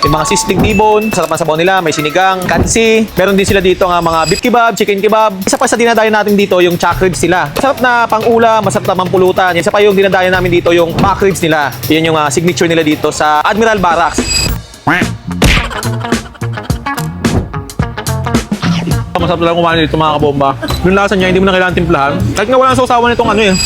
Yung mga sisling T-bone, sarap ang sabaw nila, may sinigang, kansi. Meron din sila dito nga mga beef kebab, chicken kebab. Isa pa sa dinadayo natin dito yung chuck ribs nila. Masarap na pang-ulam, masarap na pampulutan. Isa pa yung dinadayo namin dito yung back ribs nila. Yan yung signature nila dito sa Admiral Barracks. Masarap lang kumain dito mga kabomba. Yung lasa niya, hindi mo na kailangan timplahan. Kahit nga walang sausawan itong ano eh.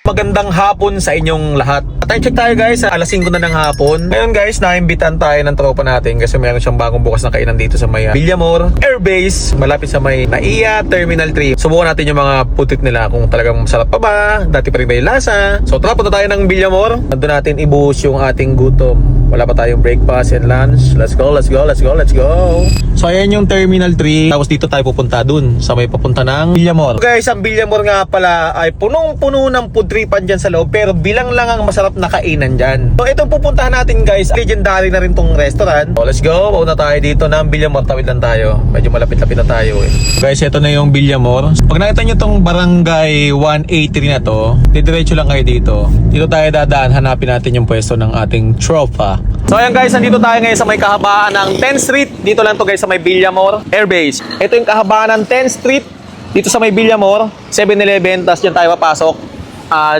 Magandang hapon sa inyong lahat. Time check tayo guys, alas 5 na ng hapon. Ngayon guys, naimbitan tayo ng tropa natin kasi meron siyang bagong bukas na kainan dito sa may Villamor Air Base, malapit sa may NAIA Terminal 3. Subukan natin yung mga putik nila kung talagang masarap pa ba, dati pa rin ba yung lasa. So tara, punta tayo ng Villamor. Nandun natin ibuhos yung ating gutom. Wala pa tayong breakfast and lunch. Let's go, let's go, let's go, let's go. So ayan yung Terminal 3. Tapos dito tayo pupunta dun sa may papunta ng Villamor. Guys, ang Villamor nga pala ay punong-puno ng food tripan dyan sa loob. Pero bilang lang ang masarap na kainan dyan. So itong pupuntahan natin guys, legendary na rin tong restaurant. So let's go, mauna tayo dito ng Villamor. Tawid lang tayo. Medyo malapit-lapit na tayo eh. Guys, ito na yung Villamor. Pag nakita nyo tong barangay 183 na to, didiretso lang kayo dito. Dito tayo dadaan, hanapin natin yung pwesto ng ating tropa. So ayan guys, nandito tayo ngayon sa may kahabaan ng 10th Street. Dito lang to guys sa may Villamor Air Base. Ito yung kahabaan ng 10th Street. Dito sa may Villamor, 7-Eleven, tapos dyan tayo papasok.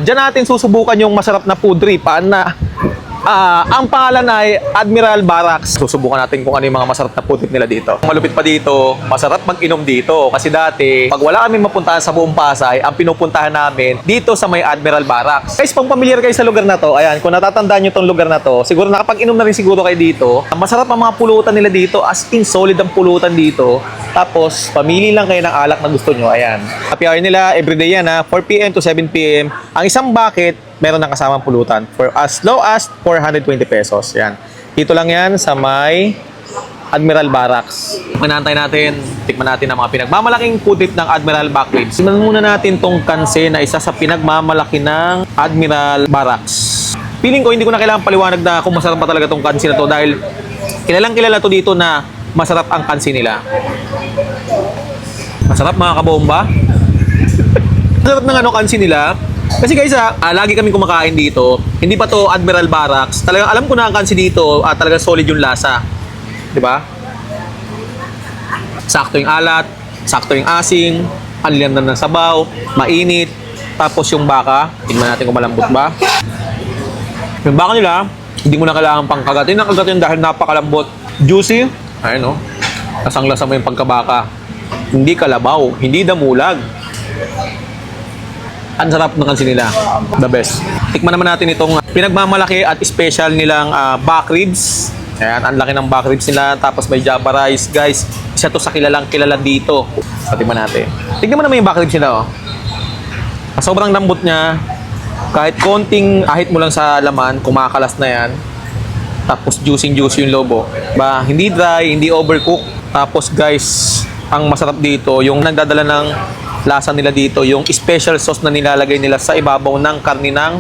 Dyan natin susubukan yung masarap na food tripan na ang pangalan ay Admiral Barracks. Susubukan natin kung ano yung mga masarap na food trip nila dito. Malupit pa dito, masarap mag-inom dito. Kasi dati, pag wala kami mapuntahan sa buong Pasay, ang pinupuntahan namin dito sa may Admiral Barracks. Guys, pang familiar kayo sa lugar na to, ayan, kung natatandaan nyo tong lugar na to, siguro nakapag-inom na rin siguro kayo dito. Masarap ang mga pulutan nila dito, as in solid ang pulutan dito. Tapos, pamili lang kayo ng alak na gusto nyo, ayan. Happy hour nila, everyday yan 4 p.m. to 7 p.m. Ang isang bucket, meron ng kasamang pulutan for as low as 420 pesos. Yan. Dito lang yan sa may Admiral Barracks. Manantay natin, tikman natin ang mga pinagmamalaking food trip ng Admiral Back Ribs. Simulan muna natin tong kanse na isa sa pinagmamalaki ng Admiral Barracks. Feeling ko hindi ko na kailangan paliwanag na kung masarap pa talaga tong kanse na to dahil kilalang kilala to dito na masarap ang kanse nila. Masarap mga kabomba. Masarap ng kanse nila. Kasi guys lagi kami kumakain dito. Hindi pa to Admiral Barracks. Talagang alam ko na ang kansi dito, talagang solid yung lasa. 'Di ba? Sakto yung alat, sakto yung asing, ang lilamnan ng sabaw, mainit. Tapos yung baka, tingnan natin kung malambot ba. Yung baka nila, hindi mo na kailangan pang kagatin. Nakagatin dahil napakalambot. Juicy. Ayun oh. Lasang-lasa mo yung pagkabaka. Hindi kalabaw, hindi damulag. Ang sarap ng kansi nila. The best. Tikman naman natin itong pinagmamalaki at special nilang back ribs. Ayan, ang laki ng back ribs nila. Tapos may java rice. Guys, isa to sa kilalang kilala dito. Tikman natin. Tignan mo naman yung back ribs nila. Oh. Sobrang lambot niya. Kahit konting ahit mo lang sa laman, kumakalas na yan. Tapos juicy yung lobo. Ba, hindi dry, hindi overcook. Tapos guys, ang masarap dito, yung nagdadala ng lasa nila dito, yung special sauce na nilalagay nila sa ibabaw ng karni ng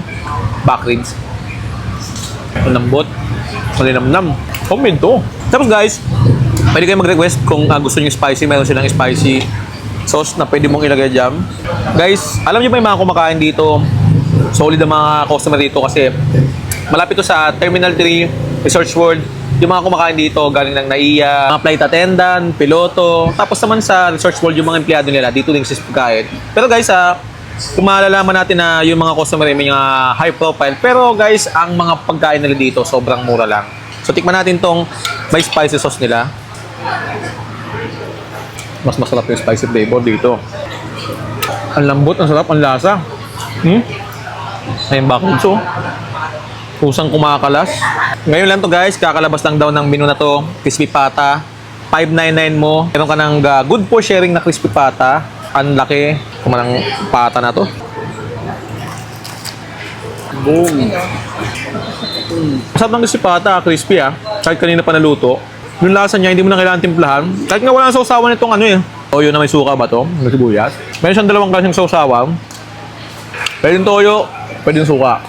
back ribs. Malambot, malinamnam. Homemade to. Tapos guys, pwede kayo mag-request kung gusto nyo spicy. Meron silang spicy sauce na pwede mong ilagay dyan. Guys, alam nyo ba yung mga kumakain dito? Solid ang mga customer dito kasi malapit to sa Terminal 3, Research World. Yung mga kumakain dito, galing ng NAIA, mga flight attendant, piloto. Tapos naman sa Research World, yung mga empleyado nila, dito din sa pagkain. Pero guys, kung malalaman natin na yung mga customer may mga high profile. Pero guys, ang mga pagkain nila dito, sobrang mura lang. So, tikman natin tong may spicy sauce nila. Mas masarap yung spicy flavor dito. Ang lambot, ang sarap, ang lasa. Ayun, bakit so? Kusang kumakalas. Ngayon lang to guys, kakalabas lang daw ng menu na to. Crispy pata, 599 mo. Meron ka ng good for sharing na crispy pata. Ang laki. Kumanang pata na to. Boom. Masarap ng crispy pata, crispy Kahit kanina pa naluto. Yung lasa niya, hindi mo na kailangan timplahan. Kahit nga walang sausawan itong toyo na may suka ba to? May sibuyas. Meron siyang dalawang klaseng sausawan. Pwedeng toyo, pwedeng suka.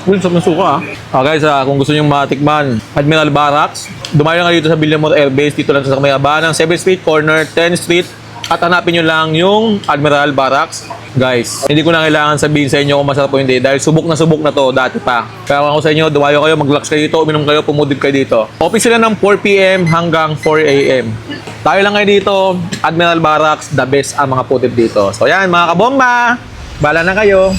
Sarap ng suka guys, kung gusto nyo matikman Admiral Barracks, dumayo nga dito sa Villamor Air Base. Dito lang sa may aba ng 7th Street, corner 10th Street. at hanapin nyo lang yung Admiral Barracks. Guys, hindi ko na kailangan sabihin sa inyo kung masarap o hindi dahil subok na to dati pa. Kaya ako sa inyo, dumayo kayo, mag-relax kayo dito, uminom kayo, pumudib kayo dito. Open sila ng 4 p.m. hanggang 4 a.m. Tayo lang kayo dito, Admiral Barracks, the best ang mga pudib dito. So yan mga kabomba, bala na kayo.